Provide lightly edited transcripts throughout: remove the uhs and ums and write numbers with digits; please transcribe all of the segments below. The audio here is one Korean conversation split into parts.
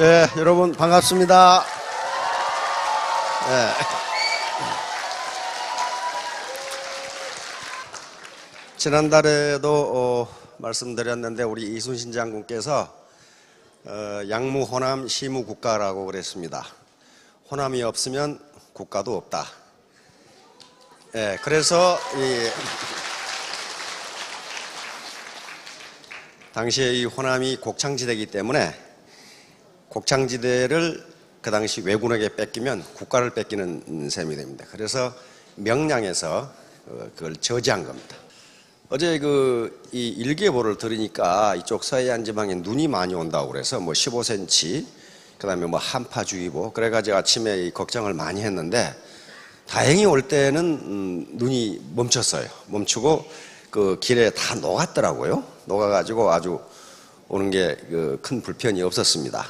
예, 여러분 반갑습니다. 예. 지난달에도 말씀드렸는데 우리 이순신 장군께서 양무 호남 시무 국가라고 그랬습니다. 호남이 없으면 국가도 없다. 예, 그래서 당시에 이 호남이 곡창지대이기 때문에 곡창지대를 그 당시 왜군에게 뺏기면 국가를 뺏기는 셈이 됩니다. 그래서 명량에서 그걸 저지한 겁니다. 어제 이 일기예보를 들으니까 이쪽 서해안 지방에 눈이 많이 온다고 그래서 뭐 15cm, 그 다음에 뭐 한파주의보, 그래가지고 아침에 걱정을 많이 했는데 다행히 올 때는 눈이 멈췄어요. 멈추고 그 길에 다 녹았더라고요. 녹아가지고 아주 오는 게 큰 불편이 없었습니다.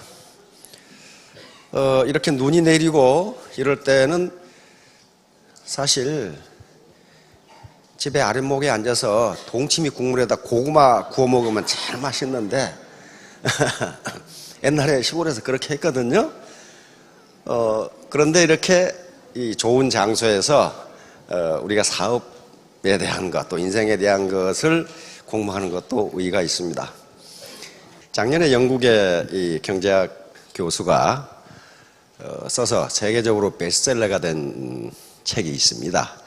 이렇게 눈이 내리고 이럴 때는 사실 집에 아랫목에 앉아서 동치미 국물에다 고구마 구워 먹으면 참 맛있는데 옛날에 시골에서 그렇게 했거든요. 그런데 이렇게 이 좋은 장소에서 우리가 사업에 대한 것, 또 인생에 대한 것을 공부하는 것도 의의가 있습니다. 작년에 영국의 이 경제학 교수가 써서 세계적으로 베스트셀러가 된 책이 있습니다.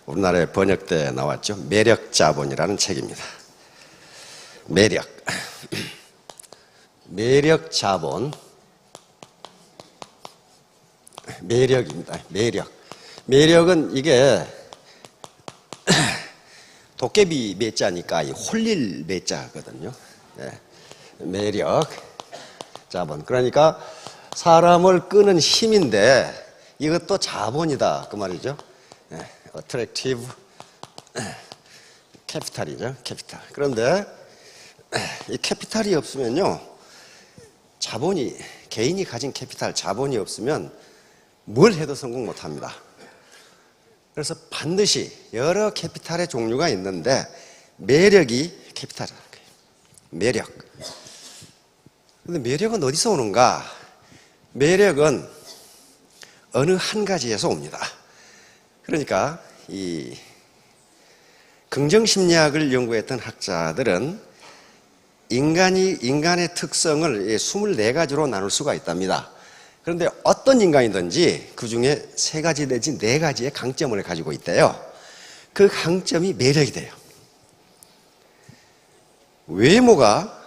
우리나라에 번역돼 나왔죠. 매력자본이라는 책입니다. 매력자본, 매력입니다. 매력은 이게 도깨비 매자니까 홀릴 매자거든요. 네. 매력자본. 그러니까 사람을 끄는 힘인데 이것도 자본이다 그 말이죠. attractive capital이죠. 캐피탈. 그런데 이 캐피탈이 없으면요, 자본이, 개인이 가진 캐피탈, 자본이 없으면 뭘 해도 성공 못합니다. 그래서 반드시 여러 캐피탈의 종류가 있는데 매력이 캐피탈이라는 거예요. 매력. 근데 매력은 어디서 오는가? 매력은 어느 한 가지에서 옵니다. 그러니까 이 긍정심리학을 연구했던 학자들은 인간의 특성을 24가지로 나눌 수가 있답니다. 그런데 어떤 인간이든지 그 중에 3가지 내지 4가지의 강점을 가지고 있대요. 그 강점이 매력이 돼요. 외모가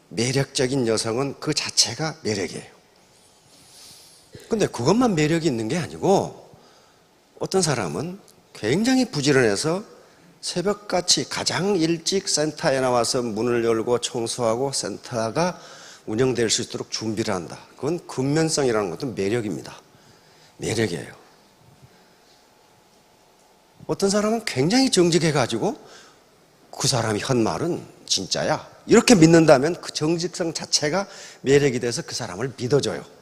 매력적인 여성은 그 자체가 매력이에요. 근데 그것만 매력이 있는 게 아니고 어떤 사람은 굉장히 부지런해서 새벽같이 가장 일찍 센터에 나와서 문을 열고 청소하고 센터가 운영될 수 있도록 준비를 한다. 그건 근면성이라는 것도 매력입니다. 매력이에요. 어떤 사람은 굉장히 정직해가지고 그 사람이 한 말은 진짜야, 이렇게 믿는다면 그 정직성 자체가 매력이 돼서 그 사람을 믿어줘요.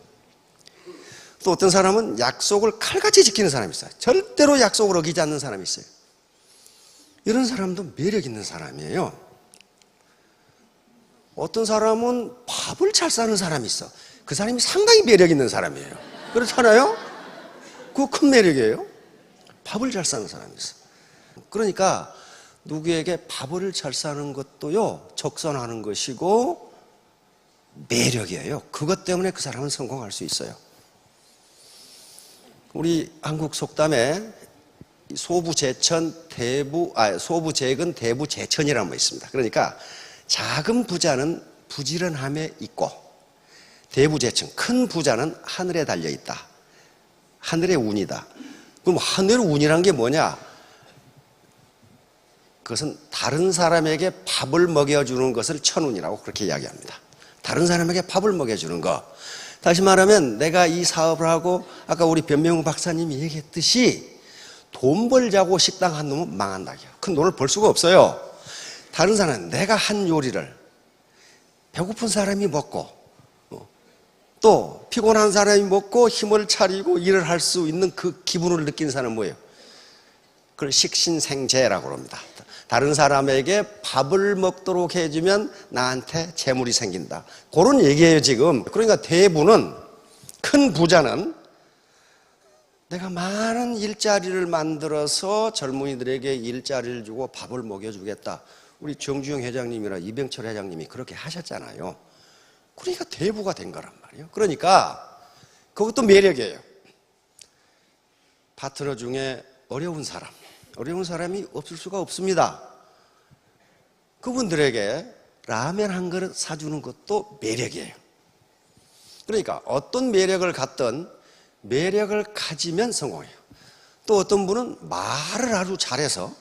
또 어떤 사람은 약속을 칼같이 지키는 사람이 있어요. 절대로 약속을 어기지 않는 사람이 있어요. 이런 사람도 매력 있는 사람이에요. 어떤 사람은 밥을 잘 싸는 사람이 있어. 그 사람이 상당히 매력 있는 사람이에요. 그렇잖아요? 그거 큰 매력이에요. 밥을 잘 싸는 사람이 있어. 그러니까 누구에게 밥을 잘 싸는 것도요, 적선하는 것이고 매력이에요. 그것 때문에 그 사람은 성공할 수 있어요. 우리 한국 속담에 소부재근 대부재천이라는 거 있습니다. 그러니까 작은 부자는 부지런함에 있고 대부재천, 큰 부자는 하늘에 달려 있다. 하늘의 운이다. 그럼 하늘의 운이란 게 뭐냐? 그것은 다른 사람에게 밥을 먹여주는 것을 천운이라고 그렇게 이야기합니다. 다른 사람에게 밥을 먹여주는 거. 다시 말하면 내가 이 사업을 하고 아까 우리 변명우 박사님이 얘기했듯이 돈 벌자고 식당 한 놈은 망한다. 큰 돈을 벌 수가 없어요. 다른 사람은 내가 한 요리를 배고픈 사람이 먹고 또 피곤한 사람이 먹고 힘을 차리고 일을 할 수 있는 그 기분을 느끼는 사람은 뭐예요? 그걸 식신생재라고 합니다. 다른 사람에게 밥을 먹도록 해주면 나한테 재물이 생긴다. 그런 얘기예요, 지금. 그러니까 대부는, 큰 부자는 내가 많은 일자리를 만들어서 젊은이들에게 일자리를 주고 밥을 먹여주겠다. 우리 정주영 회장님이나 이병철 회장님이 그렇게 하셨잖아요. 그러니까 대부가 된 거란 말이에요. 그러니까 그것도 매력이에요. 파트너 중에 어려운 사람이 없을 수가 없습니다. 그분들에게 라면 한 그릇 사주는 것도 매력이에요. 그러니까 어떤 매력을 갖든 매력을 가지면 성공해요. 또 어떤 분은 말을 아주 잘해서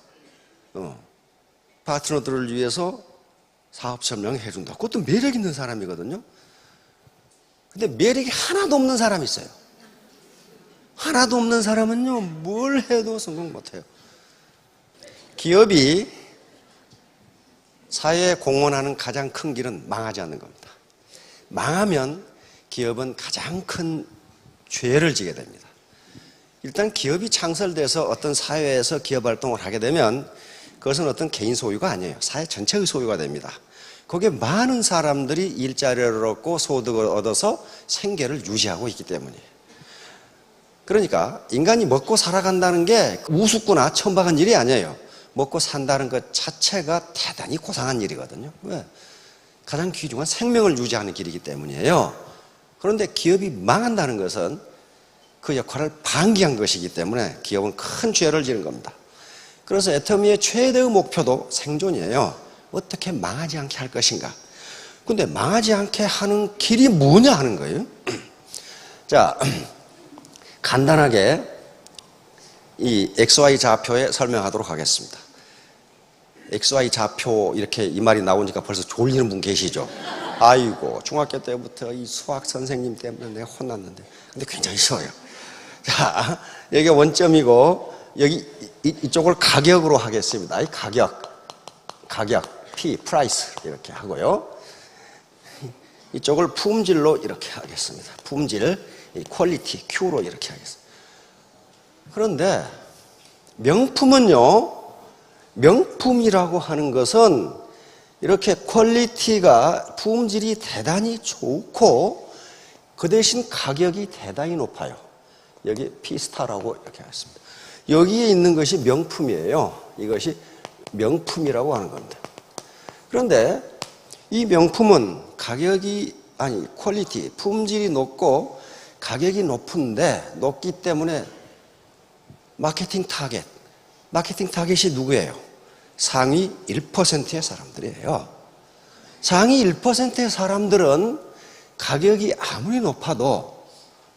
파트너들을 위해서 사업 설명해 준다. 그것도 매력 있는 사람이거든요. 근데 매력이 하나도 없는 사람이 있어요. 하나도 없는 사람은요, 뭘 해도 성공 못해요. 기업이 사회에 공헌하는 가장 큰 길은 망하지 않는 겁니다. 망하면 기업은 가장 큰 죄를 지게 됩니다. 일단 기업이 창설돼서 어떤 사회에서 기업 활동을 하게 되면 그것은 어떤 개인 소유가 아니에요. 사회 전체의 소유가 됩니다. 거기에 많은 사람들이 일자리를 얻고 소득을 얻어서 생계를 유지하고 있기 때문이에요. 그러니까 인간이 먹고 살아간다는 게 우습거나 천박한 일이 아니에요. 먹고 산다는 것 자체가 대단히 고상한 일이거든요. 왜? 가장 귀중한 생명을 유지하는 길이기 때문이에요. 그런데 기업이 망한다는 것은 그 역할을 방기한 것이기 때문에 기업은 큰 죄를 지는 겁니다. 그래서 애터미의 최대의 목표도 생존이에요. 어떻게 망하지 않게 할 것인가. 근데 망하지 않게 하는 길이 뭐냐 하는 거예요. 자, 간단하게 이 XY 좌표에 설명하도록 하겠습니다. XY 좌표 이렇게 이 말이 나오니까 벌써 졸리는 분 계시죠? 아이고, 중학교 때부터 이 수학 선생님 때문에 내가 혼났는데. 근데 굉장히 쉬워요. 자, 여기가 원점이고, 여기 이쪽을 가격으로 하겠습니다. 이 가격, P, price 이렇게 하고요. 이쪽을 품질로 이렇게 하겠습니다. 품질, 이 퀄리티, Q로 이렇게 하겠습니다. 그런데 명품은요, 명품이라고 하는 것은 이렇게 퀄리티가, 품질이 대단히 좋고 그 대신 가격이 대단히 높아요. 여기 P스타라고 이렇게 하겠습니다. 여기에 있는 것이 명품이에요. 이것이 명품이라고 하는 겁니다. 그런데 이 명품은 퀄리티, 품질이 높고 가격이 높기 때문에 마케팅 타겟이 누구예요? 상위 1%의 사람들이에요. 상위 1%의 사람들은 가격이 아무리 높아도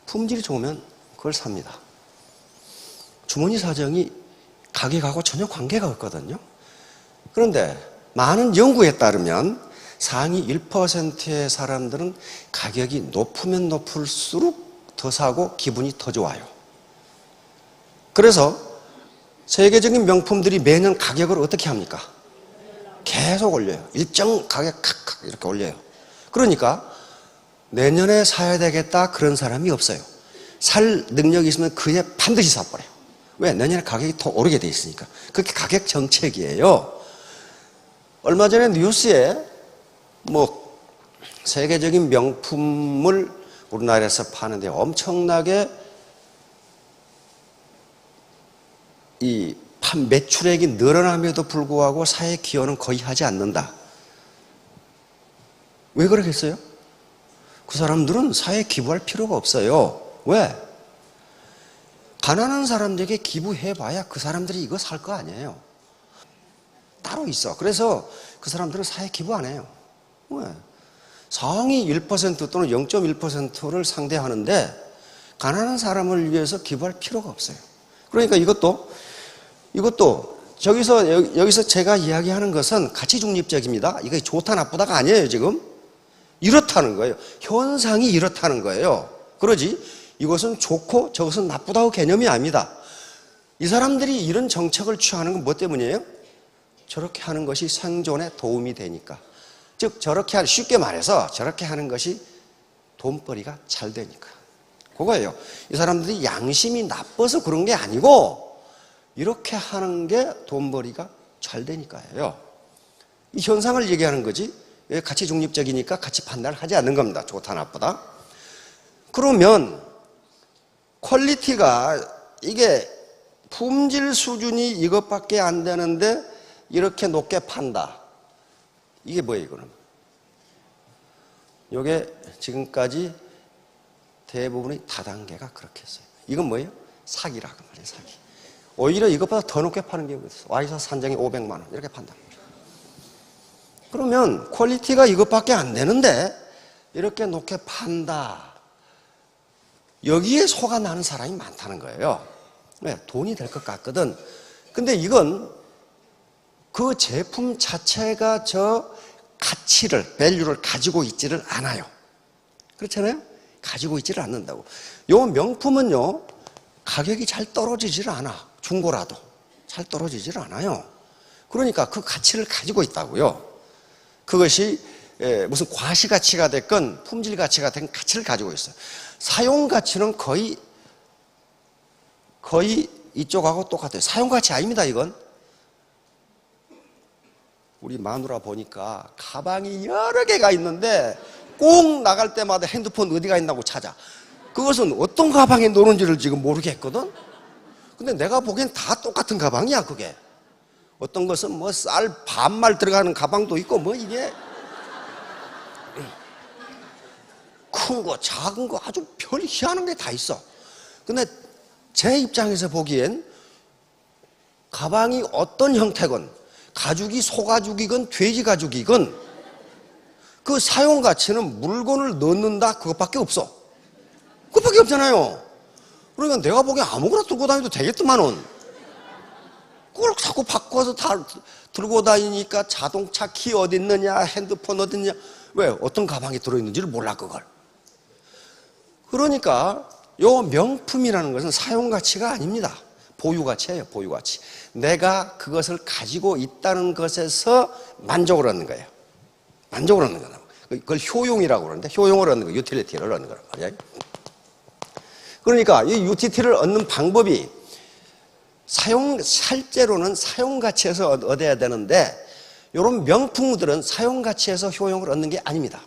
품질이 좋으면 그걸 삽니다. 주머니 사정이 가격하고 전혀 관계가 없거든요. 그런데 많은 연구에 따르면 상위 1%의 사람들은 가격이 높으면 높을수록 더 사고 기분이 더 좋아요. 그래서 세계적인 명품들이 매년 가격을 어떻게 합니까? 계속 올려요. 일정 가격 칵칵 이렇게 올려요. 그러니까 내년에 사야 되겠다 그런 사람이 없어요. 살 능력이 있으면 그에 반드시 사버려요. 왜? 내년에 가격이 더 오르게 돼 있으니까. 그게 가격 정책이에요. 얼마 전에 뉴스에 세계적인 명품을 우리나라에서 파는데 엄청나게 이 매출액이 늘어남에도 불구하고 사회 기여는 거의 하지 않는다. 왜 그러겠어요? 그 사람들은 사회에 기부할 필요가 없어요. 왜? 가난한 사람들에게 기부해봐야 그 사람들이 이거 살 거 아니에요. 따로 있어. 그래서 그 사람들은 사회에 기부 안 해요. 왜? 상위 1% 또는 0.1%를 상대하는데 가난한 사람을 위해서 기부할 필요가 없어요. 그러니까 이것도 여기서 제가 이야기하는 것은 가치 중립적입니다. 이게 좋다 나쁘다가 아니에요, 지금. 이렇다는 거예요. 현상이 이렇다는 거예요. 그러지 이것은 좋고 저것은 나쁘다고 개념이 아닙니다. 이 사람들이 이런 정책을 취하는 건 뭐 때문이에요? 저렇게 하는 것이 생존에 도움이 되니까. 즉 쉽게 말해서 저렇게 하는 것이 돈벌이가 잘 되니까. 그거예요. 이 사람들이 양심이 나빠서 그런 게 아니고 이렇게 하는 게 돈벌이가 잘 되니까요. 이 현상을 얘기하는 거지 가치 중립적이니까 가치 판단을 하지 않는 겁니다. 좋다 나쁘다. 그러면 퀄리티가 이게 품질 수준이 이것밖에 안 되는데 이렇게 높게 판다. 이게 뭐예요 이거는? 이게 지금까지 대부분의 다단계가 그렇게 했어요. 이건 뭐예요? 사기라고 말이에요. 사기. 오히려 이것보다 더 높게 파는 경우가 있어요. 와이셔 한 장에 500만 원 이렇게 판단. 그러면 퀄리티가 이것밖에 안 되는데 이렇게 높게 판다. 여기에 속아 나는 사람이 많다는 거예요. 왜? 돈이 될 것 같거든. 근데 이건 그 제품 자체가 저 가치를, 밸류를 가지고 있지를 않아요. 그렇잖아요? 가지고 있지를 않는다고. 요 명품은요, 가격이 잘 떨어지질 않아. 중고라도. 잘 떨어지질 않아요. 그러니까 그 가치를 가지고 있다고요. 그것이 무슨 과시가치가 됐건 품질 가치가 된 가치를 가지고 있어요. 사용 가치는 거의 이쪽하고 똑같아요. 사용 가치 아닙니다, 이건. 우리 마누라 보니까 가방이 여러 개가 있는데 꼭 나갈 때마다 핸드폰 어디가 있나고 찾아. 그것은 어떤 가방에 노는지를 지금 모르겠거든. 근데 내가 보기엔 다 똑같은 가방이야, 그게. 어떤 것은 뭐 쌀 반말 들어가는 가방도 있고 뭐 이게 큰 거 작은 거 아주 별 희한한 게 다 있어. 근데 제 입장에서 보기엔 가방이 어떤 형태건 가죽이 소가죽이건 돼지 가죽이건 그 사용 가치는 물건을 넣는다 그것밖에 없어. 그것밖에 없잖아요. 그러니까 내가 보기엔 아무거나 들고 다녀도 되겠더만은. 그걸 자꾸 바꿔서 다 들고 다니니까 자동차 키 어디 있느냐, 핸드폰 어디 있느냐. 왜? 어떤 가방에 들어있는지를 몰라, 그걸. 그러니까 요 명품이라는 것은 사용 가치가 아닙니다. 보유 가치예요, 보유 가치. 내가 그것을 가지고 있다는 것에서 만족을 얻는 거예요. 만족을 얻는 거예요. 그걸 효용이라고 그러는데 효용을 얻는 거예요. 유틸리티를 얻는 거란 말이에요. 그러니까 이 유틸리티를 얻는 방법이 실제로는 사용 가치에서 얻어야 되는데 이런 명품들은 사용 가치에서 효용을 얻는 게 아닙니다.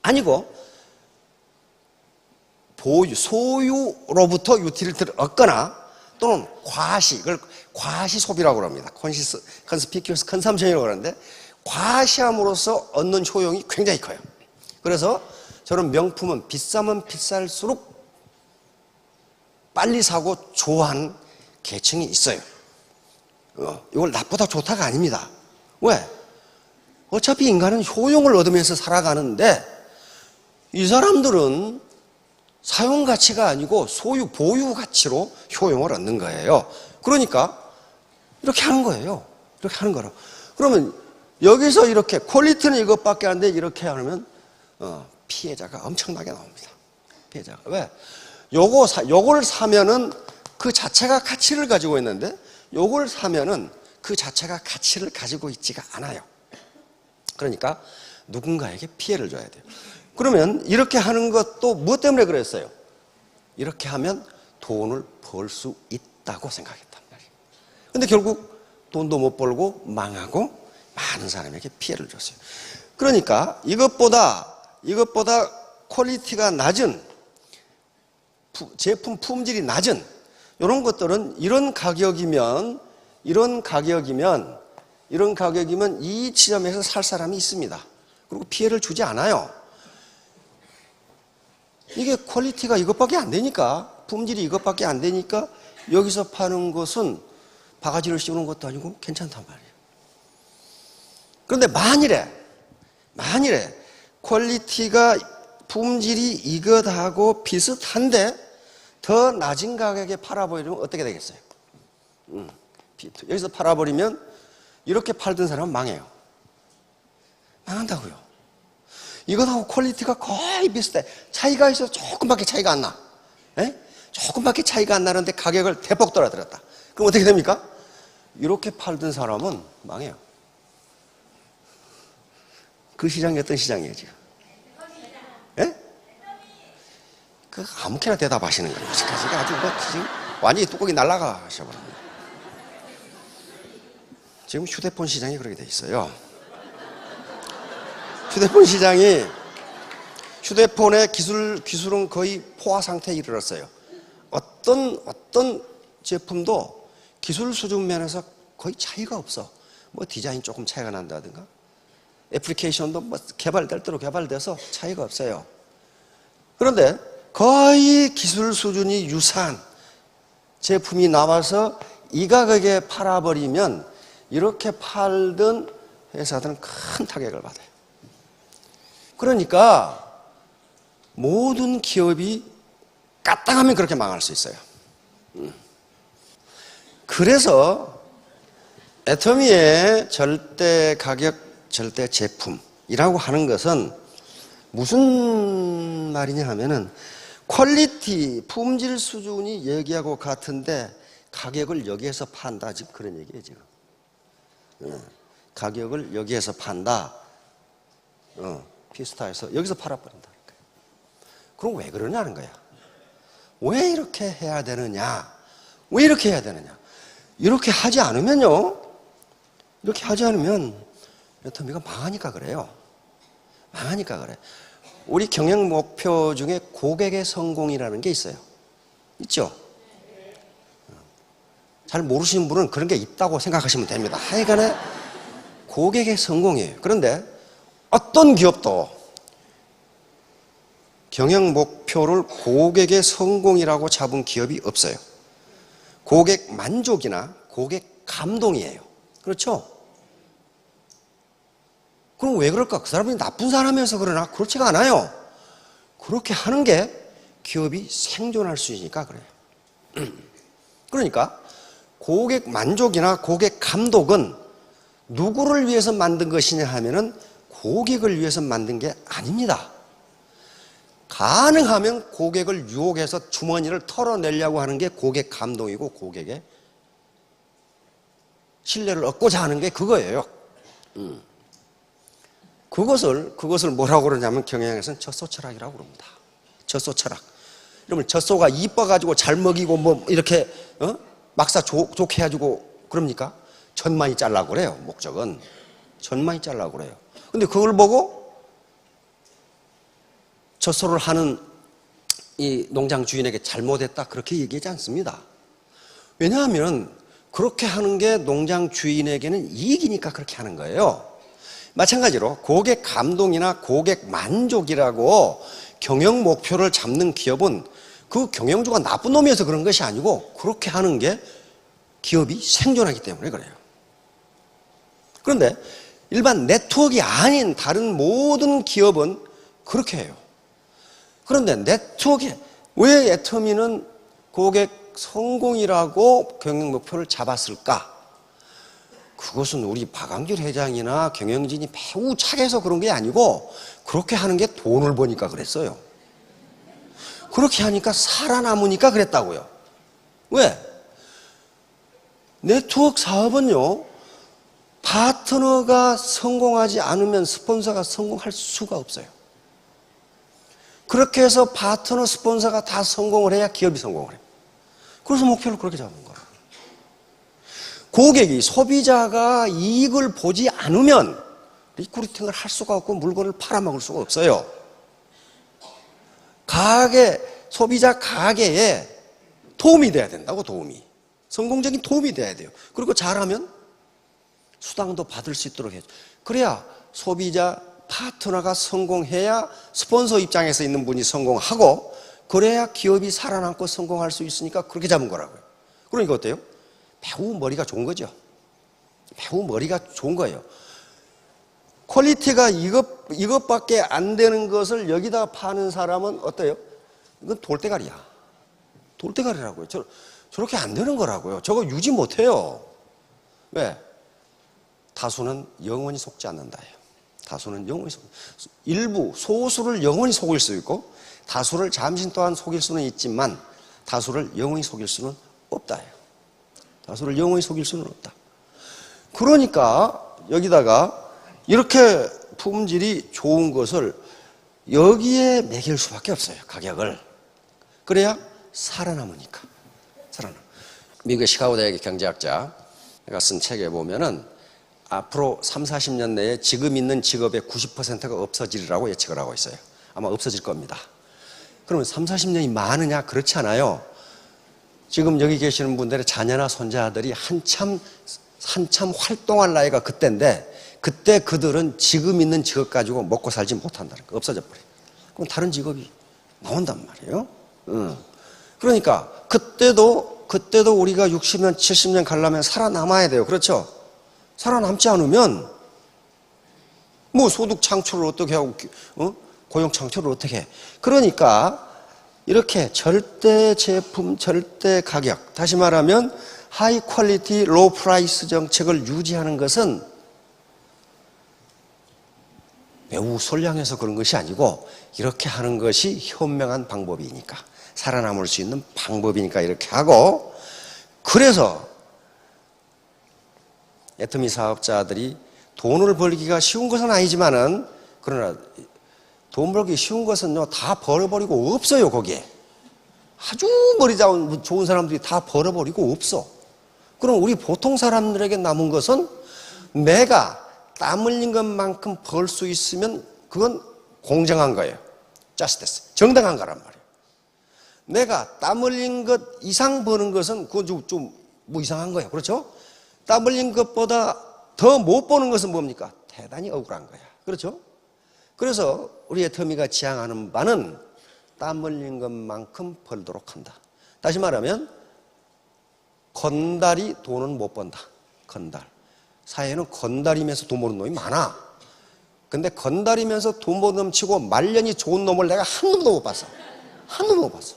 아니고 소유로부터 유틸리티를 얻거나 또는 과시, 이걸 과시 소비라고 합니다. 컨스피큐어스 컨섬션이라고 하는데 과시함으로써 얻는 효용이 굉장히 커요. 그래서 저는 명품은 비싸면 비쌀수록 빨리 사고 좋아하는 계층이 있어요. 이걸 나쁘다 좋다가 아닙니다. 왜? 어차피 인간은 효용을 얻으면서 살아가는데 이 사람들은 사용 가치가 아니고 소유, 보유 가치로 효용을 얻는 거예요. 그러니까 이렇게 하는 거예요. 이렇게 하는 거라. 그러면 여기서 이렇게 퀄리티는 이것밖에 안 돼 이렇게 하면 피해자가 엄청나게 나옵니다. 피해자가. 왜? 요걸 사면은 그 자체가 가치를 가지고 있는데 요걸 사면은 그 자체가 가치를 가지고 있지가 않아요. 그러니까 누군가에게 피해를 줘야 돼요. 그러면 이렇게 하는 것도 무엇 때문에 그랬어요? 이렇게 하면 돈을 벌 수 있다고 생각했단 말이에요. 근데 결국 돈도 못 벌고 망하고 많은 사람에게 피해를 줬어요. 그러니까 이것보다 퀄리티가 낮은 제품 품질이 낮은 이런 것들은 이런 가격이면 이 지점에서 살 사람이 있습니다. 그리고 피해를 주지 않아요. 이게 퀄리티가 이것밖에 안 되니까, 품질이 이것밖에 안 되니까 여기서 파는 것은 바가지를 씌우는 것도 아니고 괜찮단 말이에요. 그런데 만일에 퀄리티가 품질이 이것하고 비슷한데 더 낮은 가격에 팔아버리면 어떻게 되겠어요? 여기서 팔아버리면 이렇게 팔던 사람은 망해요. 망한다고요. 이것하고 퀄리티가 거의 비슷해. 차이가 있어서 조금밖에 차이가 안 나. 에? 조금밖에 차이가 안 나는데 가격을 대폭 떨어뜨렸다. 그럼 어떻게 됩니까? 이렇게 팔던 사람은 망해요. 그 시장이 어떤 시장이에요, 지금? 예? 그 아무렇게나 대답하시는 거예요. 지금까지 아주 지금 완전히 뚜껑이 날아가 하셔버립니다. 지금 휴대폰 시장이 그렇게 돼 있어요. 휴대폰 시장이 휴대폰의 기술은 거의 포화 상태에 이르렀어요. 어떤 제품도 기술 수준 면에서 거의 차이가 없어. 뭐 디자인 조금 차이가 난다든가 애플리케이션도 뭐 개발될 대로 개발돼서 차이가 없어요. 그런데 거의 기술 수준이 유사한 제품이 나와서 이 가격에 팔아버리면 이렇게 팔던 회사들은 큰 타격을 받아요. 그러니까 모든 기업이 까딱하면 그렇게 망할 수 있어요. 그래서 애터미의 절대 가격, 절대 제품이라고 하는 것은 무슨 말이냐 하면은 퀄리티, 품질 수준이 여기하고 같은데 가격을 여기에서 판다. 지금 그런 얘기예요, 지금. 가격을 여기에서 판다. 피스타에서 여기서 팔아버린다. 그럼 왜 그러냐는 거야. 왜 이렇게 해야 되느냐? 왜 이렇게 해야 되느냐? 이렇게 하지 않으면요. 이렇게 하지 않으면 애터미가 망하니까 그래요. 망하니까 그래. 우리 경영 목표 중에 고객의 성공이라는 게 있어요. 있죠? 잘 모르시는 분은 그런 게 있다고 생각하시면 됩니다. 하여간에 고객의 성공이에요. 그런데 어떤 기업도 경영 목표를 고객의 성공이라고 잡은 기업이 없어요. 고객 만족이나 고객 감동이에요. 그렇죠? 그럼 왜 그럴까? 그 사람이 나쁜 사람이어서 그러나? 그렇지가 않아요. 그렇게 하는 게 기업이 생존할 수 있으니까 그래요. 그러니까 고객 만족이나 고객 감독은 누구를 위해서 만든 것이냐 하면은 고객을 위해서 만든 게 아닙니다. 가능하면 고객을 유혹해서 주머니를 털어내려고 하는 게 고객 감동이고 고객의 신뢰를 얻고자 하는 게 그거예요. 그것을 뭐라고 그러냐면 경영에서는 젖소철학이라고 그럽니다. 젖소철학. 그러면 젖소가 이뻐가지고 잘 먹이고 뭐 이렇게 막사 좋게 해가지고 그럽니까? 젖만이 잘라고 그래요. 목적은 젖만이 잘라고 그래요. 근데 그걸 보고 젖소를 하는 이 농장 주인에게 잘못했다 그렇게 얘기하지 않습니다. 왜냐하면 그렇게 하는 게 농장 주인에게는 이익이니까 그렇게 하는 거예요. 마찬가지로 고객 감동이나 고객 만족이라고 경영 목표를 잡는 기업은 그 경영주가 나쁜 놈이어서 그런 것이 아니고 그렇게 하는 게 기업이 생존하기 때문에 그래요. 그런데 일반 네트워크가 아닌 다른 모든 기업은 그렇게 해요. 그런데 네트워크에 왜 애터미는 고객 성공이라고 경영 목표를 잡았을까? 그것은 우리 박광길 회장이나 경영진이 매우 착해서 그런 게 아니고 그렇게 하는 게 돈을 버니까 그랬어요. 그렇게 하니까 살아남으니까 그랬다고요. 왜? 네트워크 사업은요, 파트너가 성공하지 않으면 스폰서가 성공할 수가 없어요. 그렇게 해서 파트너 스폰서가 다 성공을 해야 기업이 성공을 해요. 그래서 목표를 그렇게 잡은 거예요. 고객이, 소비자가 이익을 보지 않으면 리크루팅을 할 수가 없고 물건을 팔아먹을 수가 없어요. 소비자 가게에 도움이 돼야 된다고, 도움이. 성공적인 도움이 돼야 돼요. 그리고 잘하면 수당도 받을 수 있도록 해줘. 그래야 소비자 파트너가 성공해야 스폰서 입장에서 있는 분이 성공하고 그래야 기업이 살아남고 성공할 수 있으니까 그렇게 잡은 거라고요. 그러니까 어때요? 매우 머리가 좋은 거죠. 매우 머리가 좋은 거예요. 퀄리티가 이것밖에 안 되는 것을 여기다 파는 사람은 어때요? 이건 돌대가리야. 돌대가리라고요. 저렇게 안 되는 거라고요. 저거 유지 못해요. 왜? 다수는 영원히 속지 않는다예요. 다수는 영원히 일부, 소수를 영원히 속일 수 있고 다수를 잠시 동안 속일 수는 있지만 다수를 영원히 속일 수는 없다예요. 다수를 영원히 속일 수는 없다. 그러니까 여기다가 이렇게 품질이 좋은 것을 여기에 매길 수밖에 없어요. 가격을. 그래야 살아남으니까. 미국의 시카고 대학의 경제학자가 쓴 책에 보면은 앞으로 3, 40년 내에 지금 있는 직업의 90%가 없어지리라고 예측을 하고 있어요. 아마 없어질 겁니다. 그러면 3, 40년이 많으냐? 그렇지 않아요. 지금 여기 계시는 분들의 자녀나 손자들이 한참 활동할 나이가 그때인데, 그때 그들은 지금 있는 직업 가지고 먹고 살지 못한다는 거, 없어져 버려요. 그럼 다른 직업이 나온단 말이에요. 그러니까 그때도 우리가 60년, 70년 가려면 살아남아야 돼요. 그렇죠? 살아남지 않으면 뭐 소득 창출을 어떻게 하고 고용 창출을 어떻게 해. 그러니까 이렇게 절대 제품, 절대 가격, 다시 말하면 하이 퀄리티, 로우 프라이스 정책을 유지하는 것은 매우 선량해서 그런 것이 아니고 이렇게 하는 것이 현명한 방법이니까, 살아남을 수 있는 방법이니까 이렇게 하고, 그래서 애터미 사업자들이 돈을 벌기가 쉬운 것은 아니지만은, 그러나 돈 벌기 쉬운 것은요 다 벌어버리고 없어요. 거기에 아주 머리 좋은 사람들이 다 벌어버리고 없어. 그럼 우리 보통 사람들에게 남은 것은 내가 땀 흘린 것만큼 벌 수 있으면 그건 공정한 거예요. justice, 정당한 거란 말이에요. 내가 땀 흘린 것 이상 버는 것은 그건 좀 뭐 이상한 거예요. 그렇죠? 땀 흘린 것보다 더 못 버는 것은 뭡니까? 대단히 억울한 거야. 그렇죠? 그래서 우리 애터미가 지향하는 바는 땀 흘린 것만큼 벌도록 한다. 다시 말하면 건달이 돈은 못 번다. 건달. 사회에는 건달이면서 돈 버는 놈이 많아. 근데 건달이면서 돈 못 넘치고 말년이 좋은 놈을 내가 한 놈도 못 봤어. 한 놈도 못 봤어.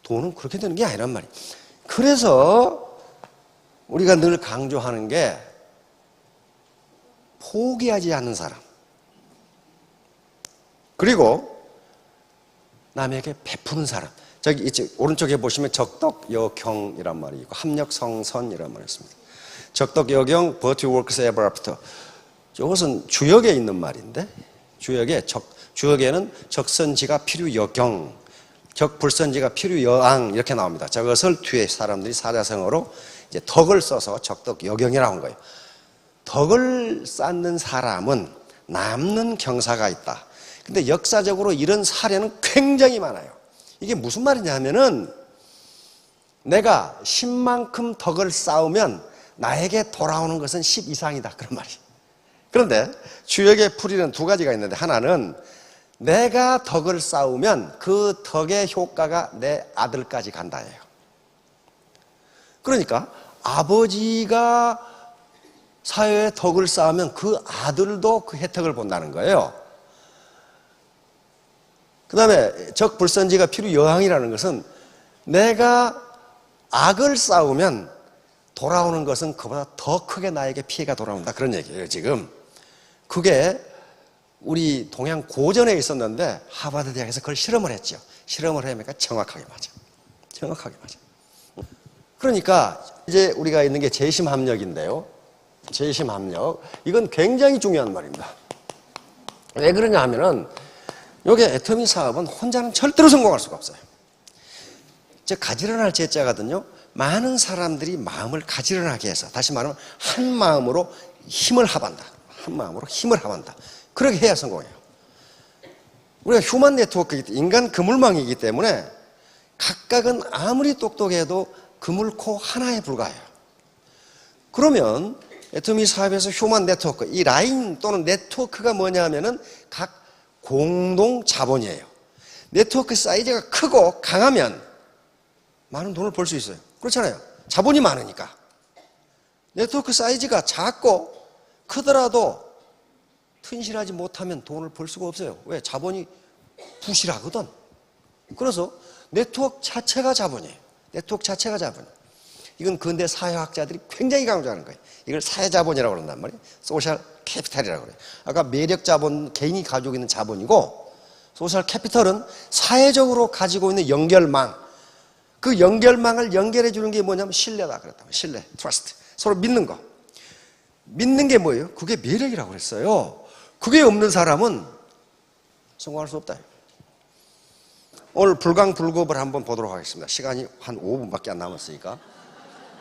돈은 그렇게 되는 게 아니란 말이야. 그래서 우리가 늘 강조하는 게 포기하지 않는 사람, 그리고 남에게 베푸는 사람. 저기 이쪽 오른쪽에 보시면 적덕여경이란 말이 있고 합력성선이란 말이 있습니다. 적덕여경, virtue works ever after. 이것은 주역에 있는 말인데, 주역에는 적선지가 필요여경, 적불선지가 필요여앙 이렇게 나옵니다. 저것을 뒤에 사람들이 사자성어로 이제 덕을 써서 적덕여경이라고 한 거예요. 덕을 쌓는 사람은 남는 경사가 있다. 근데 역사적으로 이런 사례는 굉장히 많아요. 이게 무슨 말이냐 하면은 내가 10만큼 덕을 쌓으면 나에게 돌아오는 것은 10 이상이다. 그런 말이에요. 그런데 주역의 풀이는 두 가지가 있는데, 하나는 내가 덕을 쌓으면 그 덕의 효과가 내 아들까지 간다예요. 그러니까 아버지가 사회에 덕을 쌓으면 그 아들도 그 혜택을 본다는 거예요. 그 다음에 적불선지가 필요여항이라는 것은 내가 악을 쌓으면 돌아오는 것은 그보다 더 크게 나에게 피해가 돌아온다. 그런 얘기예요, 지금. 그게 우리 동양 고전에 있었는데 하버드 대학에서 그걸 실험을 했죠. 실험을 해보니까 정확하게 맞아. 정확하게 맞아. 그러니까 이제 우리가 있는 게 재심합력인데요. 재심합력. 이건 굉장히 중요한 말입니다. 왜 그러냐 하면은 여기 애터미 사업은 혼자는 절대로 성공할 수가 없어요. 가지런할 제자거든요. 많은 사람들이 마음을 가지런하게 해서, 다시 말하면 한 마음으로 힘을 합한다. 한 마음으로 힘을 합한다. 그렇게 해야 성공해요. 우리가 휴먼 네트워크이기 때문에, 인간 그물망이기 때문에 각각은 아무리 똑똑해도 그물코 하나에 불과해요. 그러면 애터미 사업에서 휴먼 네트워크, 이 라인 또는 네트워크가 뭐냐 하면은 각 공동 자본이에요. 네트워크 사이즈가 크고 강하면 많은 돈을 벌 수 있어요. 그렇잖아요. 자본이 많으니까. 네트워크 사이즈가 작고 크더라도 튼실하지 못하면 돈을 벌 수가 없어요. 왜? 자본이 부실하거든. 그래서 네트워크 자체가 자본이에요. 네트워크 자체가 자본이에요. 이건 근대 사회학자들이 굉장히 강조하는 거예요. 이걸 사회자본이라고 그런단 말이에요. 소셜 캐피탈이라고 그래요. 아까 매력자본, 개인이 가지고 있는 자본이고, 소셜 캐피탈은 사회적으로 가지고 있는 연결망, 그 연결망을 연결해 주는 게 뭐냐면 신뢰다 그랬다. 신뢰, 트러스트. 서로 믿는 거. 믿는 게 뭐예요? 그게 매력이라고 그랬어요. 그게 없는 사람은 성공할 수 없다. 오늘 불강불급을 한번 보도록 하겠습니다. 시간이 한 5분밖에 안 남았으니까.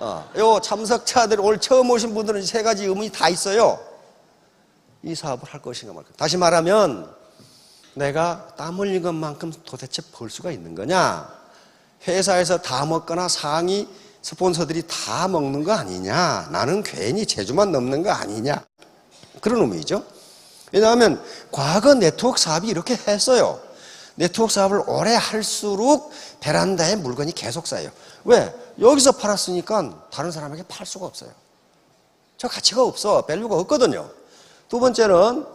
요 참석자들 오늘 처음 오신 분들은 세 가지 의문이 다 있어요. 이 사업을 할 것인가 말까. 다시 말하면 내가 땀 흘린 것만큼 도대체 벌 수가 있는 거냐? 회사에서 다 먹거나 상위 스폰서들이 다 먹는 거 아니냐? 나는 괜히 제주만 넘는 거 아니냐? 그런 의미죠. 왜냐하면 과거 네트워크 사업이 이렇게 했어요. 네트워크 사업을 오래 할수록 베란다에 물건이 계속 쌓여요. 왜? 여기서 팔았으니까 다른 사람에게 팔 수가 없어요. 저 가치가 없어. 밸류가 없거든요. 두 번째는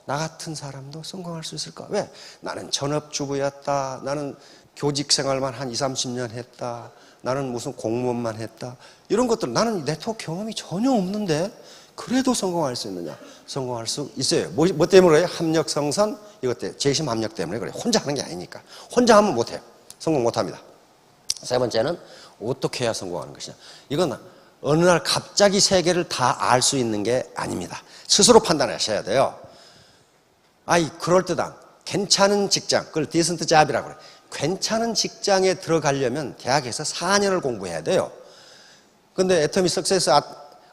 나 같은 사람도 성공할 수 있을까? 왜? 나는 전업주부였다. 나는 교직 생활만 한 20, 30년 했다. 나는 무슨 공무원만 했다. 이런 것들 나는 네트워크 경험이 전혀 없는데 그래도 성공할 수 있느냐? 성공할 수 있어요. 뭐 때문에 그래요? 합력 성선 이것 때문에 재심 합력 때문에 그래요. 혼자 하는 게 아니니까. 혼자 하면 못해요. 성공 못합니다. 세 번째는 어떻게 해야 성공하는 것이냐? 이건 어느 날 갑자기 세계를 다 알 수 있는 게 아닙니다. 스스로 판단하셔야 돼요. 그럴듯한 괜찮은 직장, 그걸 디센트 잡이라고 그래요. 괜찮은 직장에 들어가려면 대학에서 4년을 공부해야 돼요. 근데 애터미 석세스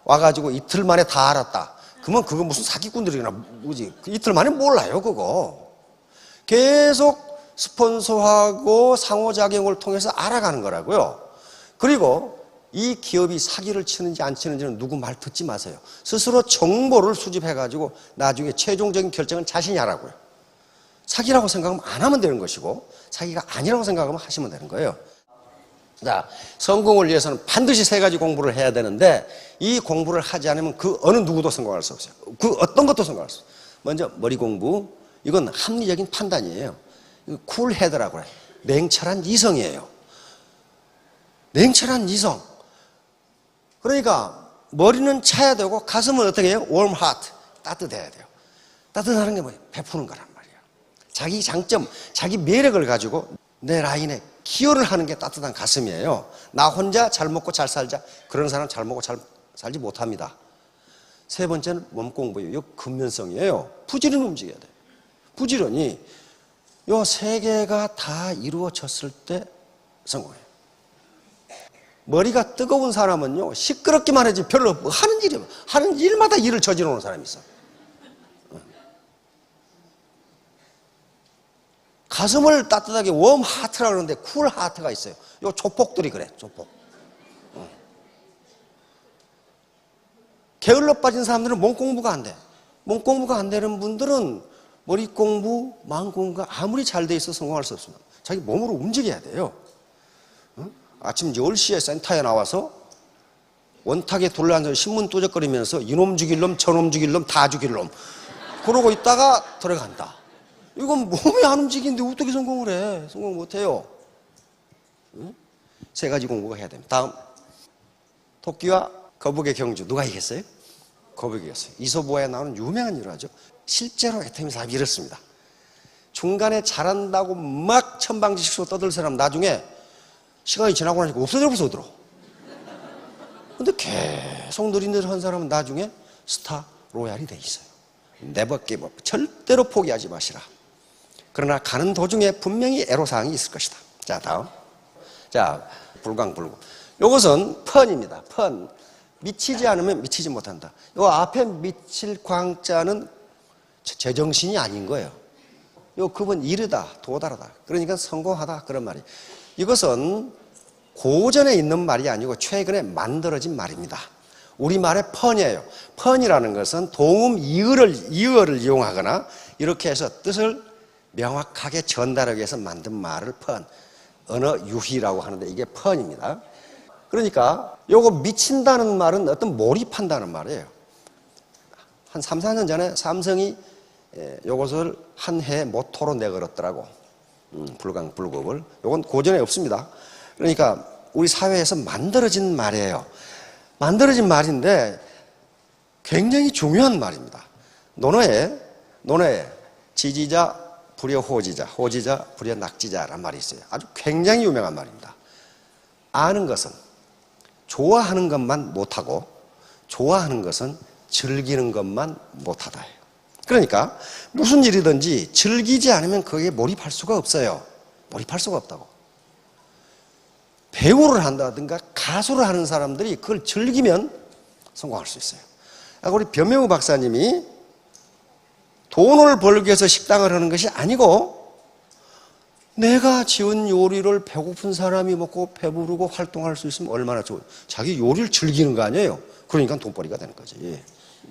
와가지고 이틀 만에 다 알았다. 그러면 그거 무슨 사기꾼들이나 뭐지? 이틀 만에 몰라요, 그거. 계속 스폰서하고 상호작용을 통해서 알아가는 거라고요. 그리고 이 기업이 사기를 치는지 안 치는지는 누구 말 듣지 마세요. 스스로 정보를 수집해가지고 나중에 최종적인 결정은 자신이 하라고요. 사기라고 생각하면 안 하면 되는 것이고 사기가 아니라고 생각하면 하시면 되는 거예요. 자, 성공을 위해서는 반드시 세 가지 공부를 해야 되는데 이 공부를 하지 않으면 그 어느 누구도 성공할 수 없어요. 그 어떤 것도 성공할 수 없어요. 먼저 머리 공부. 이건 합리적인 판단이에요. 쿨헤드라고 해요. 냉철한 이성이에요. 냉철한 이성. 그러니까 머리는 차야 되고 가슴은 어떻게 해요? warm heart. 따뜻해야 돼요. 따뜻하는 게 뭐예요? 베푸는 거란 말이에요. 자기 장점, 자기 매력을 가지고 내 라인에 기여를 하는 게 따뜻한 가슴이에요. 나 혼자 잘 먹고 잘 살자. 그런 사람 잘 먹고 잘 살지 못합니다. 세 번째는 몸 공부예요. 이거 근면성이에요. 부지런히 움직여야 돼요. 부지런히. 요 세 개가 다 이루어졌을 때 성공해요. 머리가 뜨거운 사람은요, 시끄럽기만 하지 별로 하는 일마다 일을 저지르는 오는 사람이 있어. 가슴을 따뜻하게 웜 하트라고 그러는데 쿨 하트가 있어요. 요 조폭들이 그래, 조폭. 게을러 빠진 사람들은 몸 공부가 안 돼. 몸 공부가 안 되는 분들은 머리 공부, 마음 공부가 아무리 잘 돼 있어 성공할 수 없습니다. 자기 몸으로 움직여야 돼요. 아침 10시에 센터에 나와서 원탁에 둘러앉아서 신문 또적거리면서 이놈 죽일 놈, 저놈 죽일 놈, 다 죽일 놈 그러고 있다가 들어간다. 이건 몸이 안 움직이는데 어떻게 성공을 해? 성공 못해요. 세 가지 공부가 해야 됩니다. 다음, 토끼와 거북의 경주 누가 이겼어요? 거북이 이겼어요. 이솝우화에 나오는 유명한 일화죠. 실제로 애터미 사업이 이렇습니다. 중간에 잘한다고 막 천방지축으로 떠들 사람 나중에 시간이 지나고 나니까 없어져 버려. 근데 계속 느릿느릿한 사람은 나중에 스타 로얄이 돼 있어요. 네버 기브 업. 절대로 포기하지 마시라. 그러나 가는 도중에 분명히 애로사항이 있을 것이다. 자, 다음. 자, 불광불구. 요것은 펀입니다. 펀. 미치지 않으면 미치지 못한다. 요 앞에 미칠 광자는 제정신이 아닌 거예요. 요 급은 이르다, 도달하다. 그러니까 성공하다. 그런 말이에요. 이것은 고전에 있는 말이 아니고 최근에 만들어진 말입니다. 우리말의 펀이에요. 펀이라는 것은 동음 이어를 이용하거나 이렇게 해서 뜻을 명확하게 전달하기 위해서 만든 말을 펀, 언어 유희라고 하는데 이게 펀입니다. 그러니까 요거 미친다는 말은 어떤 몰입한다는 말이에요. 한 3, 4년 전에 삼성이 요것을 한 해 모토로 내걸었더라고. 불광불급을. 요건 고전에 없습니다. 그러니까 우리 사회에서 만들어진 말이에요. 만들어진 말인데 굉장히 중요한 말입니다. 논어에 지지자, 불여 호지자, 호지자, 불여 낙지자라는 말이 있어요. 아주 굉장히 유명한 말입니다. 아는 것은 좋아하는 것만 못하고 좋아하는 것은 즐기는 것만 못하다예요. 그러니까 무슨 일이든지 즐기지 않으면 거기에 몰입할 수가 없어요. 몰입할 수가 없다고. 배우를 한다든가 가수를 하는 사람들이 그걸 즐기면 성공할 수 있어요. 우리 변명우 박사님이 돈을 벌기 위해서 식당을 하는 것이 아니고 내가 지은 요리를 배고픈 사람이 먹고 배부르고 활동할 수 있으면 얼마나 좋아요. 자기 요리를 즐기는 거 아니에요. 그러니까 돈벌이가 되는 거지.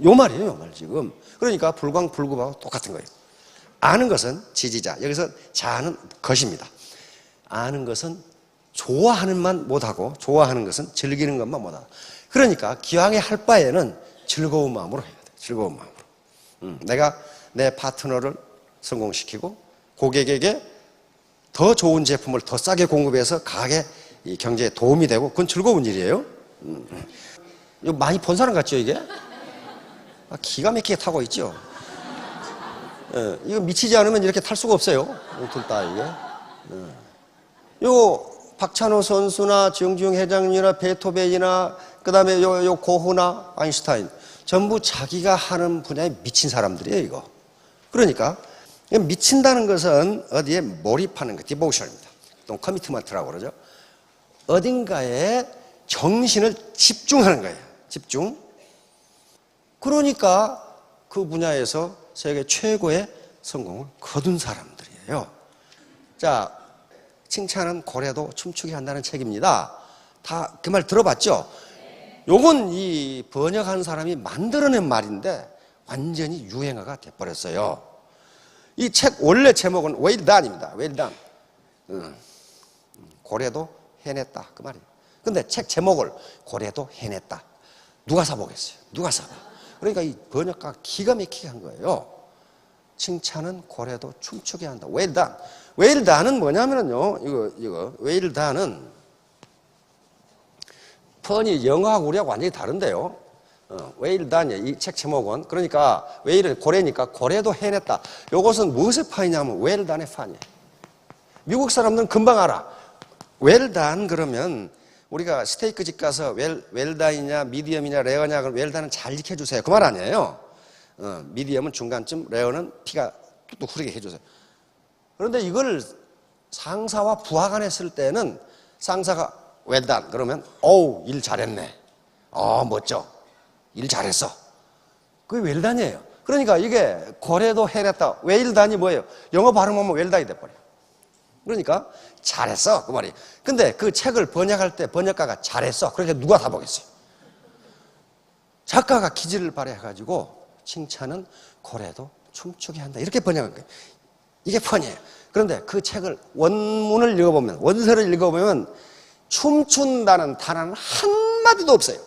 요 말이에요, 요 말 지금. 그러니까 불광불급하고 똑같은 거예요. 아는 것은 지지자, 여기서 자는 것입니다. 아는 것은 좋아하는 만 못하고 좋아하는 것은 즐기는 것만 못하고. 그러니까 기왕에 할 바에는 즐거운 마음으로 해야 돼. 즐거운 마음으로. 내가 내 파트너를 성공시키고 고객에게 더 좋은 제품을 더 싸게 공급해서 가게 경제에 도움이 되고 그건 즐거운 일이에요. 이거 많이 본 사람 같죠 이게? 기가 막히게 타고 있죠. 이거 미치지 않으면 이렇게 탈 수가 없어요. 둘 다 이게. 요 박찬호 선수나 정주영 회장님이나 베토벤이나 그다음에 요 고흐나 아인슈타인 전부 자기가 하는 분야에 미친 사람들이에요 이거. 그러니까 미친다는 것은 어디에 몰입하는 거, 디보션입니다. 또 커미트먼트라고 그러죠. 어딘가에 정신을 집중하는 거예요. 집중. 그러니까 그 분야에서 세계 최고의 성공을 거둔 사람들이에요. 자, 칭찬은 고래도 춤추게 한다는 책입니다. 다 그 말 들어봤죠? 요건 이 번역한 사람이 만들어낸 말인데 완전히 유행어가 돼버렸어요. 이 책 원래 제목은 well done입니다. well done. 고래도 해냈다 그 말이에요. 근데 책 제목을 고래도 해냈다. 누가 사보겠어요? 누가 사봐? 그러니까 이 번역가가 기가 막히게 한 거예요. 칭찬은 고래도 춤추게 한다. well done. well done은 뭐냐면요. 이거 well done은 펀이 영어하고 우리하고 완전히 다른데요. well done 이 책 제목은 그러니까 well은 고래니까 고래도 해냈다. 이것은 무엇의 판이냐면 well done의 판이에요. 미국 사람들은 금방 알아. well done 그러면 우리가 스테이크 집 가서 well done이냐 미디엄이냐 레어냐 그럼 well done은 잘 익혀주세요. 그 말 아니에요. 미디엄은 중간쯤 레어는 피가 뚝뚝 흐르게 해주세요. 그런데 이걸 상사와 부하가 했을 때는 상사가 well done 그러면 어우 일 잘했네. 멋져. 일 잘했어. 그게 well done이에요. 그러니까 이게 고래도 해냈다. well done이 뭐예요? 영어 발음하면 well done이 돼버려요. 그러니까 잘했어 그 말이. 근데 그 책을 번역할 때 번역가가 잘했어. 그러니까 누가 다 보겠어요? 작가가 기질을 발휘해가지고 칭찬은 고래도 춤추게 한다 이렇게 번역한 거예요. 이게 펀이에요. 그런데 그 책을 원문을 읽어보면 원서를 읽어보면 춤춘다는 단어는 한마디도 없어요.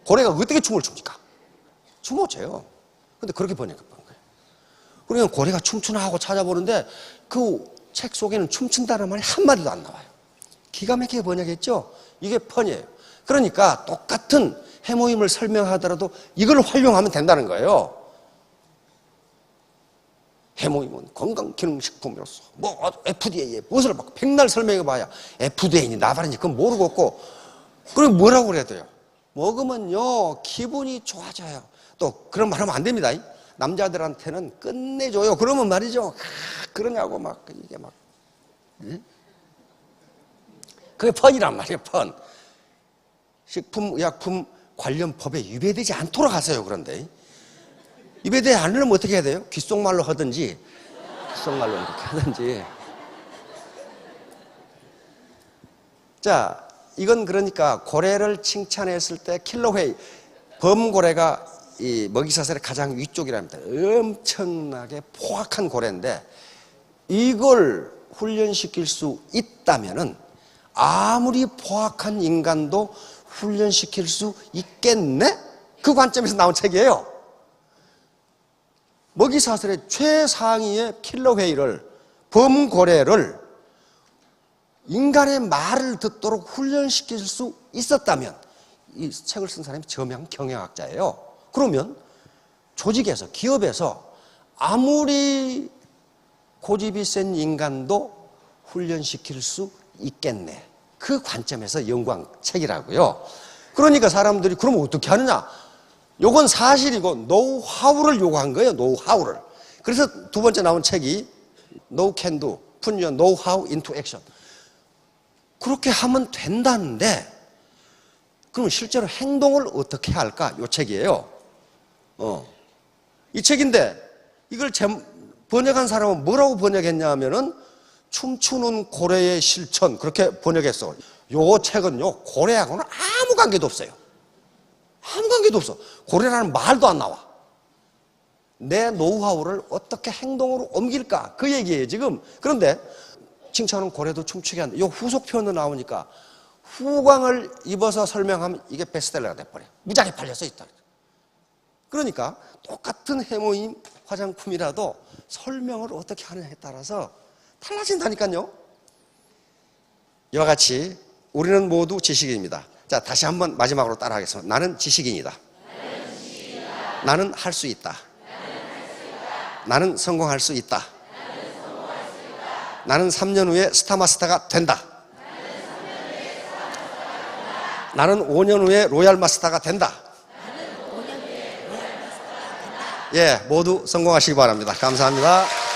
고래가 어떻게 춤을 춥니까? 춤 못 춰요. 근데 그렇게 번역한 거예요. 그러니까 고래가 춤추나 하고 찾아보는데 그 책 속에는 춤춘다는 말이 한마디도 안 나와요. 기가 막히게 번역했죠? 이게 펀이에요. 그러니까 똑같은 해모임을 설명하더라도 이걸 활용하면 된다는 거예요. 해모임은 건강기능식품이로서 FDA에 무엇을 받고 백날 설명해봐야 FDA니 나발인지 그건 모르겠고 그리고 뭐라고 그래야 돼요? 먹으면요 기분이 좋아져요. 또 그런 말 하면 안 됩니다. 남자들한테는 끝내줘요. 그러면 말이죠. 그러냐고 막 이게 막 그게 펀이란 말이에요. 펀. 식품의약품 관련 법에 위배되지 않도록 하세요. 그런데 위배되지 않으려면 어떻게 해야 돼요? 귓속말로 하든지 귓속말로 이렇게 하든지. 자, 이건 그러니까 고래를 칭찬했을 때 킬러웨이 범고래가 이 먹이사슬의 가장 위쪽이랍니다. 엄청나게 포악한 고래인데 이걸 훈련시킬 수 있다면은 아무리 포악한 인간도 훈련시킬 수 있겠네? 그 관점에서 나온 책이에요. 먹이사슬의 최상위의 킬러웨이를 범고래를 인간의 말을 듣도록 훈련시킬 수 있었다면 이 책을 쓴 사람이 저명 경영학자예요. 그러면 조직에서 기업에서 아무리 고집이 센 인간도 훈련시킬 수 있겠네. 그 관점에서 연구한 책이라고요. 그러니까 사람들이 그러면 어떻게 하느냐? 요건 사실이고 노하우를 요구한 거예요. 노하우를. 그래서 두 번째 나온 책이 No Can Do, Put Your Know-how into Action. 그렇게 하면 된다는데 그럼 실제로 행동을 어떻게 할까? 이 책이에요. 이 책인데 이걸 번역한 사람은 뭐라고 번역했냐 하면은 춤추는 고래의 실천 그렇게 번역했어. 요 책은요 고래하고는 아무 관계도 없어요. 아무 관계도 없어. 고래라는 말도 안 나와. 내 노하우를 어떻게 행동으로 옮길까 그 얘기예요 지금. 그런데 칭찬은 고래도 춤추게 한다. 요 후속 표현도 나오니까 후광을 입어서 설명하면 이게 베스트셀러가 돼버려. 무지하게 팔려서 있다. 그러니까 똑같은 해모임 화장품이라도 설명을 어떻게 하느냐에 따라서 달라진다니까요. 이와 같이 우리는 모두 지식인입니다. 자, 다시 한번 마지막으로 따라하겠습니다. 나는 지식인이다. 나는 할 수 있다. 나는 성공할 수 있다. 나는 3년 후에 스타마스터가 된다. 나는 5년 후에 로얄 마스터가 된다. 예, 모두 성공하시기 바랍니다. 감사합니다.